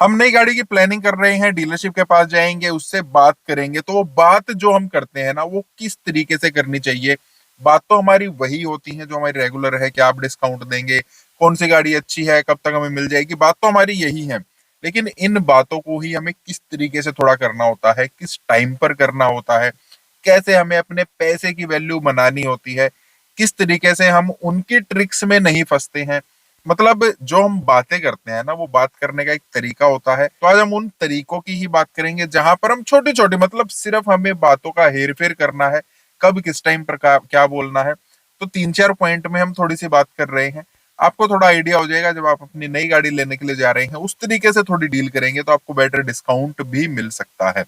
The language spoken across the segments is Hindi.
हम नई गाड़ी की प्लानिंग कर रहे हैं, डीलरशिप के पास जाएंगे, उससे बात करेंगे, तो वो बात जो हम करते हैं ना, वो किस तरीके से करनी चाहिए। बात तो हमारी वही होती है जो हमारी रेगुलर है कि आप डिस्काउंट देंगे, कौन सी गाड़ी अच्छी है, कब तक हमें मिल जाएगी, बात तो हमारी यही है। लेकिन इन बातों को ही हमें किस तरीके से थोड़ा करना होता है, किस टाइम पर करना होता है, कैसे हमें अपने पैसे की वैल्यू बनानी होती है, किस तरीके से हम उनकी ट्रिक्स में नहीं फंसते हैं। मतलब जो हम बातें करते हैं ना, वो बात करने का एक तरीका होता है। तो आज हम उन तरीकों की ही बात करेंगे जहां पर हम छोटी छोटी, मतलब सिर्फ हमें बातों का हेर फेर करना है, कब किस टाइम पर क्या बोलना है। तो 3-4 पॉइंट में हम थोड़ी सी बात कर रहे हैं। आपको थोड़ा आइडिया हो जाएगा, जब आप अपनी नई गाड़ी लेने के लिए जा रहे हैं उस तरीके से थोड़ी डील करेंगे तो आपको बेटर डिस्काउंट भी मिल सकता है।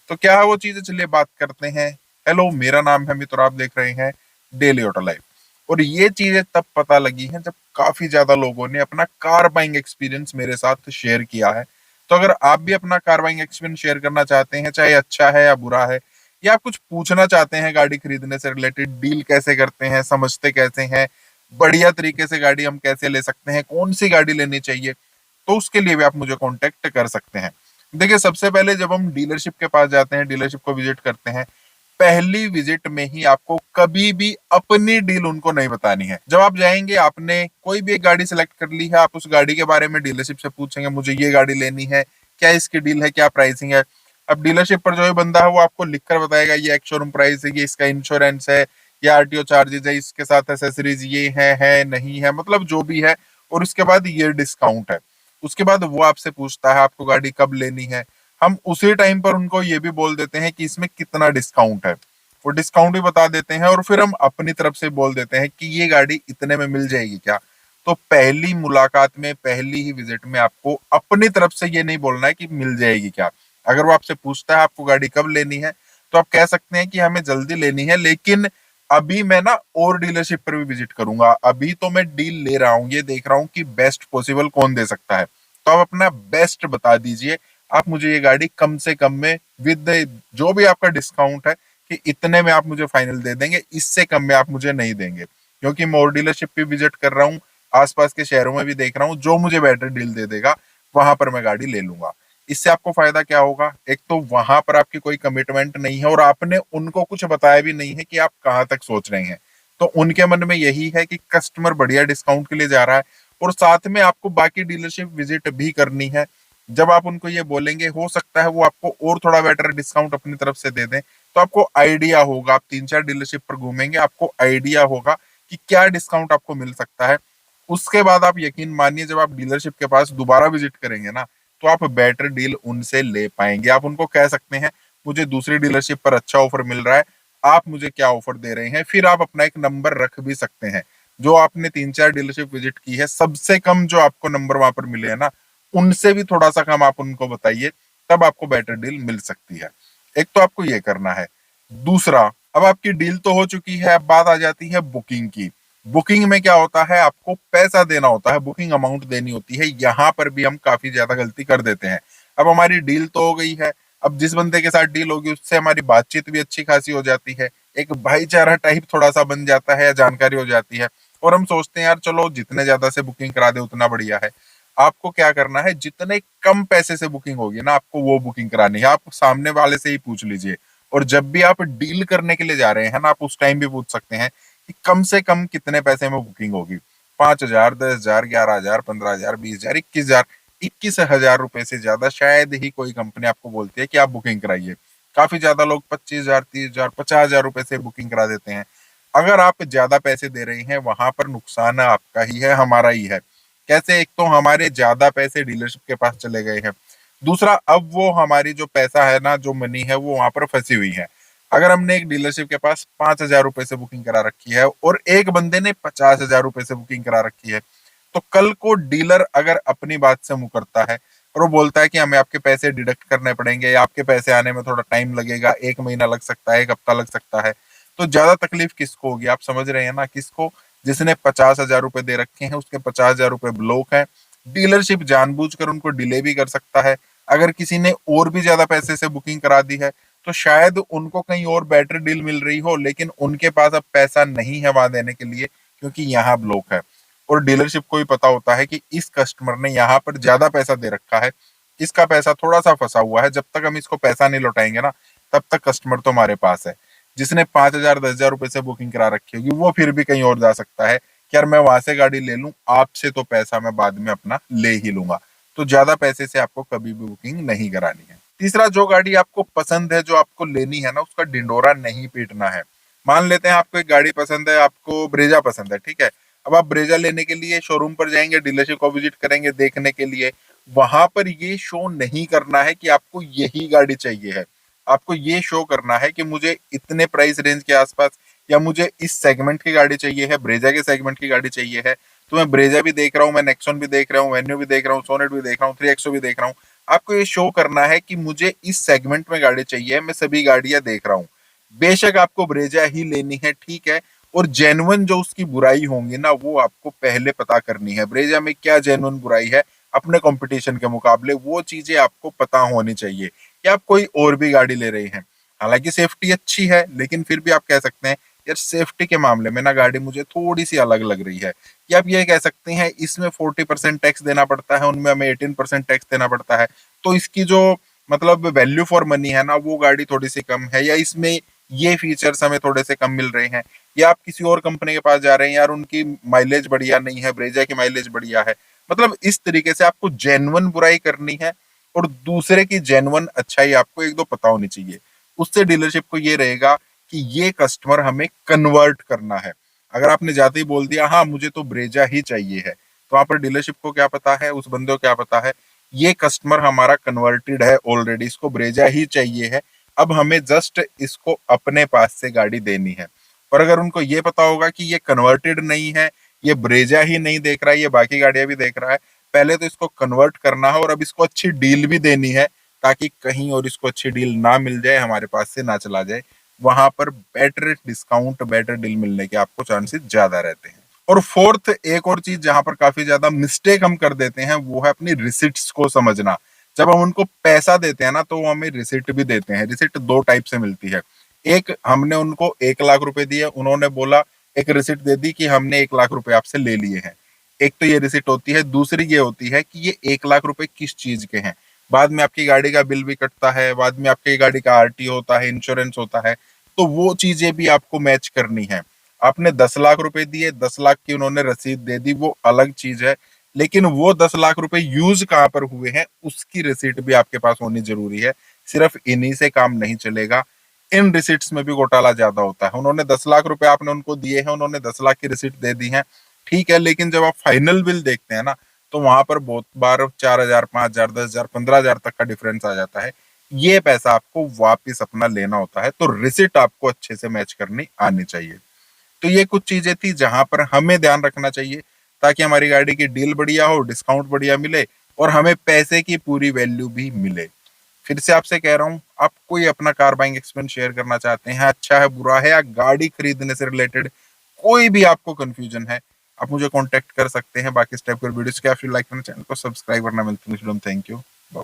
तो क्या है वो चीजें, चलिए बात करते हैं। हेलो, मेरा नाम है मित्र, आप देख रहे हैं डेली ऑटो लाइफ। और ये चीजें तब पता लगी हैं जब काफी ज्यादा लोगों ने अपना कार बाइंग एक्सपीरियंस मेरे साथ शेयर किया है। तो अगर आप भी अपना कार बाइंग एक्सपीरियंस शेयर करना चाहते हैं, चाहे अच्छा है या बुरा है, या आप कुछ पूछना चाहते हैं गाड़ी खरीदने से रिलेटेड, डील कैसे करते हैं, समझते कैसे हैं, बढ़िया तरीके से गाड़ी हम कैसे ले सकते हैं, कौन सी गाड़ी लेनी चाहिए, तो उसके लिए भी आप मुझे कांटेक्ट कर सकते हैं। देखिए, सबसे पहले जब हम डीलरशिप के पास जाते हैं, डीलरशिप को विजिट करते हैं, पहली विजिट में ही आपको कभी भी अपनी डील उनको नहीं बतानी है। जब आप जाएंगे, आपने कोई भी एक गाड़ी सेलेक्ट कर ली है, आप उस गाड़ी के बारे में डीलरशिप से पूछेंगे, मुझे ये गाड़ी लेनी है, क्या इसकी डील है, क्या प्राइसिंग है। अब डीलरशिप पर जो है बंदा है, वो आपको लिखकर बताएगा ये एक्स शोरूम प्राइस है, ये इसका इंश्योरेंस है, ये आरटीओ चार्जेस है, इसके साथ एसेसरीज ये है नहीं है, मतलब जो भी है। और उसके बाद ये डिस्काउंट है। उसके बाद वो आपसे पूछता है आपको गाड़ी कब लेनी है। हम उसी टाइम पर उनको ये भी बोल देते हैं कि इसमें कितना डिस्काउंट है, वो डिस्काउंट भी बता देते हैं, और फिर हम अपनी तरफ से बोल देते हैं कि ये गाड़ी इतने में मिल जाएगी क्या। तो पहली मुलाकात में, पहली ही विजिट में आपको अपनी तरफ से ये नहीं बोलना है कि मिल जाएगी क्या। अगर वो आपसे पूछता है आपको गाड़ी कब लेनी है, तो आप कह सकते हैं कि हमें जल्दी लेनी है, लेकिन अभी मैं ना और डीलरशिप पर भी विजिट करूंगा, अभी तो मैं डील ले रहा हूँ, ये देख रहा हूँ कि बेस्ट पॉसिबल कौन दे सकता है। तो आप अपना बेस्ट बता दीजिए, आप मुझे ये गाड़ी कम से कम में विद जो भी आपका डिस्काउंट है, कि इतने में आप मुझे फाइनल दे देंगे, इससे कम में आप मुझे नहीं देंगे। क्योंकि मैं और डीलरशिप पे विजिट कर रहा हूँ, आसपास के शहरों में भी देख रहा हूँ, जो मुझे बेटर डील दे देगा वहां पर मैं गाड़ी ले लूंगा। इससे आपको फायदा क्या होगा, एक तो वहां पर आपकी कोई कमिटमेंट नहीं है, और आपने उनको कुछ बताया भी नहीं है कि आप कहाँ तक सोच रहे हैं। तो उनके मन में यही है कि कस्टमर बढ़िया डिस्काउंट के लिए जा रहा है, और साथ में आपको बाकी डीलरशिप विजिट भी करनी है। जब आप उनको ये बोलेंगे, हो सकता है वो आपको और थोड़ा बेटर डिस्काउंट अपनी तरफ से दे दें। तो आपको आइडिया होगा, आप 3-4 डीलरशिप पर घूमेंगे, आपको आइडिया होगा कि क्या डिस्काउंट आपको मिल सकता है। उसके बाद आप यकीन मानिए, जब आप डीलरशिप के पास दोबारा विजिट करेंगे ना, तो आप बेटर डील उनसे ले पाएंगे। आप उनको कह सकते हैं, मुझे दूसरी डीलरशिप पर अच्छा ऑफर मिल रहा है, आप मुझे क्या ऑफर दे रहे हैं। फिर आप अपना एक नंबर रख भी सकते हैं, जो आपने 3-4 डीलरशिप विजिट की है, सबसे कम जो आपको नंबर वहां पर मिले है ना, उनसे भी थोड़ा सा कम आप उनको बताइए, तब आपको बेटर डील मिल सकती है। एक तो आपको ये करना है। दूसरा, अब आपकी डील तो हो चुकी है, अब बात आ जाती है बुकिंग की। बुकिंग में क्या होता है, आपको पैसा देना होता है, बुकिंग अमाउंट देनी होती है। यहाँ पर भी हम काफी ज्यादा गलती कर देते हैं। अब हमारी डील तो हो गई है, अब जिस बंदे के साथ डील होगी उससे हमारी बातचीत भी अच्छी खासी हो जाती है, एक भाईचारा टाइप थोड़ा सा बन जाता है, जानकारी हो जाती है, और हम सोचते हैं यार चलो जितने ज्यादा से बुकिंग करा दे उतना बढ़िया है। आपको क्या करना है, जितने कम पैसे से बुकिंग होगी ना, आपको वो बुकिंग करानी है। आप सामने वाले से ही पूछ लीजिए। और जब भी आप डील करने के लिए जा रहे हैं ना, आप उस टाइम भी पूछ सकते हैं कि कम से कम कितने पैसे में बुकिंग होगी। 5,000, 10,000, 11,000, 15,000, 20,000, 21,000। 21,000 रुपए से ज्यादा शायद ही कोई कंपनी आपको बोलती है कि आप बुकिंग कराइए। काफी ज्यादा लोग 25,000, 30,000, 50,000 रुपए से बुकिंग करा देते हैं। अगर आप ज्यादा पैसे दे रहे हैं, वहां पर नुकसान आपका ही है, हमारा ही है। कैसे, एक तो हमारे ज्यादा पैसे डीलरशिप के पास चले गए हैं। दूसरा, अब वो हमारी जो पैसा है ना, जो मनी है, वो वहां पर फंसी हुई है। अगर हमने एक डीलरशिप के पास 5,000 रुपए से बुकिंग करा रखी है, और एक बंदे ने 50,000 रुपए से बुकिंग करा रखी है, तो कल को डीलर अगर अपनी बात से मुकरता है और वो बोलता है कि हमें आपके पैसे डिडक्ट करने पड़ेंगे, या आपके पैसे आने में थोड़ा टाइम लगेगा, 1 महीना लग सकता है, 1 हफ्ता लग सकता है, तो ज्यादा तकलीफ किसको होगी, आप समझ रहे हैं ना, किसको। जिसने 50,000 रुपए दे रखे हैं, उसके 50,000 रुपए ब्लॉक है। डीलरशिप जानबूझकर उनको डिले भी कर सकता है। अगर किसी ने और भी ज्यादा पैसे से बुकिंग करा दी है, तो शायद उनको कहीं और बेटर डील मिल रही हो, लेकिन उनके पास अब पैसा नहीं है वहां देने के लिए, क्योंकि यहाँ ब्लॉक है। और डीलरशिप को भी पता होता है कि इस कस्टमर ने यहाँ पर ज्यादा पैसा दे रखा है, इसका पैसा थोड़ा सा फंसा हुआ है, जब तक हम इसको पैसा नहीं लौटाएंगे ना, तब तक कस्टमर तो हमारे पास है। जिसने 5,000 10,000 रुपए से बुकिंग करा रखी होगी वो फिर भी कहीं और जा सकता है कि यार मैं वहां से गाड़ी ले लूं, आपसे तो पैसा मैं बाद में अपना ले ही लूंगा। तो ज्यादा पैसे से आपको कभी भी बुकिंग नहीं करानी है। तीसरा, जो गाड़ी आपको पसंद है, जो आपको लेनी है ना, उसका ढिंडोरा नहीं पीटना है। मान लेते हैं आपको एक गाड़ी पसंद है, आपको ब्रेजा पसंद है, ठीक है। अब आप ब्रेजा लेने के लिए शोरूम पर जाएंगे, डीलरशिप को विजिट करेंगे देखने के लिए। वहां पर ये शो नहीं करना है कि आपको यही गाड़ी चाहिए है। आपको ये शो करना है कि मुझे इतने प्राइस रेंज के आसपास या मुझे इस सेगमेंट की गाड़ी चाहिए है, ब्रेजा के सेगमेंट की गाड़ी चाहिए है। तो मैं ब्रेजा भी देख रहा हूँ, मैं नेक्सॉन भी देख रहा हूँ, वेन्यू भी देख रहा हूँ, सोनेट भी देख रहा हूँ, 3XO भी देख रहा हूँ। आपको ये शो करना है कि मुझे इस सेगमेंट में गाड़ी चाहिए है, मैं सभी गाड़ियां देख रहा हूँ। बेशक आपको ब्रेजा ही लेनी है, ठीक है। और जेन्युइन जो उसकी बुराई होंगी ना, वो आपको पहले पता करनी है। ब्रेजा में क्या जेन्युइन बुराई है अपने कंपटीशन के मुकाबले, वो चीजें आपको पता होनी चाहिए कि आप कोई और भी गाड़ी ले रहे हैं। हालांकि सेफ्टी अच्छी है, लेकिन फिर भी आप कह सकते हैं यार सेफ्टी के मामले में ना गाड़ी मुझे थोड़ी सी अलग लग रही है। कि आप ये कह सकते हैं इसमें 40% टैक्स देना पड़ता है, उनमें हमें 18% टैक्स देना पड़ता है। तो इसकी जो मतलब वैल्यू फॉर मनी है ना, वो गाड़ी थोड़ी सी कम है, या इसमें ये फीचर्स हमें थोड़े से कम मिल रहे हैं। या आप किसी और कंपनी के पास जा रहे हैं, यार उनकी माइलेज बढ़िया नहीं है, ब्रेजा की माइलेज बढ़िया है। मतलब इस तरीके से आपको जेन्युइन बुराई करनी है और दूसरे की जेन्युइन अच्छाई आपको एक दो पता होनी चाहिए। उससे डीलरशिप को ये रहेगा कि ये कस्टमर हमें कन्वर्ट करना है। अगर आपने जाते ही बोल दिया हाँ मुझे तो ब्रेजा ही चाहिए है, तो वहां पर डीलरशिप को क्या पता है, उस बंदे को क्या पता है, ये कस्टमर हमारा कन्वर्टेड है ऑलरेडी, इसको ब्रेजा ही चाहिए है। अब हमें जस्ट इसको अपने पास से गाड़ी देनी है। और अगर उनको ये पता होगा कि ये कन्वर्टेड नहीं है, ये ब्रेजा ही नहीं देख रहा है, ये बाकी गाड़ियां भी देख रहा है, पहले तो इसको कन्वर्ट करना है और अब इसको अच्छी डील भी देनी है, ताकि कहीं और इसको अच्छी डील ना मिल जाए, हमारे पास से ना चला जाए। वहां पर बेटर डिस्काउंट, बेटर डील मिलने के आपको चांसेस ज्यादा रहते हैं। और फोर्थ, एक और चीज जहां पर काफी ज्यादा मिस्टेक हम कर देते हैं, वो है अपनी रिसिप्ट्स को समझना। जब हम उनको पैसा देते हैं ना, तो वो हमें रिसिप्ट भी देते हैं। रिसिप्ट दो टाइप से मिलती है। एक, हमने उनको 1 लाख रुपए दिए, उन्होंने बोला, एक रिसिप्ट दे दी कि हमने 1 लाख रुपए आपसे ले लिए हैं। एक तो ये रिसिप्ट होती है। दूसरी ये होती है कि ये 1 लाख रुपए किस चीज के हैं। बाद में आपकी गाड़ी का बिल भी कटता है, बाद में आपकी गाड़ी का आरटीओ होता है, इंश्योरेंस होता है, तो वो चीजें भी आपको मैच करनी है। आपने 10 लाख रुपए दिए, 10 लाख की उन्होंने रसीद दे दी, वो अलग चीज है। लेकिन वो 10 लाख रुपए यूज कहाँ पर हुए हैं, उसकी रिसीट भी आपके पास होनी जरूरी है। सिर्फ इन्हीं से काम नहीं चलेगा, इन रिसिट्स में भी घोटाला ज्यादा होता है। उन्होंने 10 लाख रुपए आपने उनको दिए हैं, उन्होंने 10 लाख की रिसिट दे दी है, ठीक है। लेकिन जब आप फाइनल बिल देखते हैं ना, तो वहां पर बहुत बार 4,000, 5,000, 10,000, 15,000 तक का डिफरेंस आ जाता है। ये पैसा आपको वापिस अपना लेना होता है, तो रिसिट आपको अच्छे से मैच करनी आनी चाहिए। तो ये कुछ चीजें थी जहां पर हमें ध्यान रखना चाहिए, ताकि हमारी गाड़ी की डील बढ़िया हो, डिस्काउंट बढ़िया मिले और हमें पैसे की पूरी वैल्यू भी मिले। फिर से आपसे कह रहा हूँ, आप कोई अपना कार बाइंग एक्सपीरियंस शेयर करना चाहते हैं, अच्छा है बुरा है, या गाड़ी खरीदने से रिलेटेड कोई भी आपको कंफ्यूजन है, आप मुझे कांटेक्ट कर सकते हैं। बाकी स्टेप कर वीडियोस के आप लाइक करना, चैनल को सब्सक्राइब करना। मिलते हैं, थैंक यू, बाय।